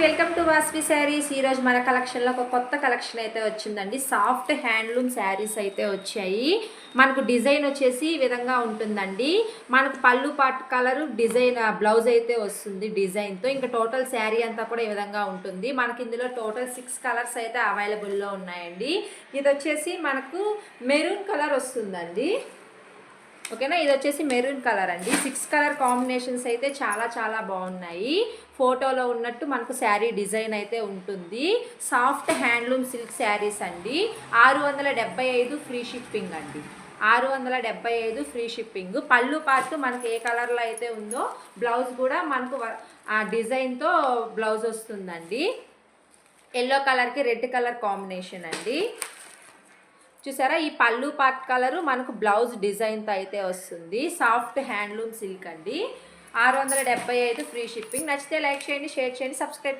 Welcome to Vasvi saris. ఈరోజు మన కలెక్షన్లో ఒక కొత్త కలెక్షన్ అయితే వచ్చిందండి. సాఫ్ట్ హ్యాండ్లూమ్ శారీస్ అయితే వచ్చాయి. మనకు డిజైన్ వచ్చేసి ఈ విధంగా ఉంటుందండి. మనకు పళ్ళు పాట్ కలర్ డిజైన్ బ్లౌజ్ అయితే వస్తుంది డిజైన్తో. ఇంకా టోటల్ శారీ అంతా కూడా ఈ విధంగా ఉంటుంది. మనకి ఇందులో టోటల్ 6 కలర్స్ అయితే అవైలబుల్లో ఉన్నాయండి. ఇది వచ్చేసి మనకు మెరూన్ కలర్ వస్తుందండి. ఓకేనా, ఇది వచ్చేసి మెరూన్ కలర్ అండి. 6 కలర్ కాంబినేషన్స్ అయితే చాలా బాగున్నాయి. ఫోటోలో ఉన్నట్టు మనకు శారీ డిజైన్ అయితే ఉంటుంది. సాఫ్ట్ హ్యాండ్లూమ్ సిల్క్ శారీస్ అండి. 675 ఫ్రీ షిప్పింగ్ అండి. 675 ఫ్రీ షిప్పింగ్. పళ్ళు పార్ట్ మనకు ఏ కలర్లో అయితే ఉందో బ్లౌజ్ కూడా మనకు ఆ డిజైన్తో బ్లౌజ్ వస్తుందండి. ఎల్లో కలర్కి రెడ్ కలర్ కాంబినేషన్ అండి. చూసారా, ఈ పళ్ళు పార్ట్ కలరు మనకు బ్లౌజ్ డిజైన్తో అయితే వస్తుంది. సాఫ్ట్ హ్యాండ్లూమ్ సిల్క్ అండి. 675 ఫ్రీ షిప్పింగ్. నచ్చితే లైక్ చేయండి, షేర్ చేయండి, సబ్స్క్రైబ్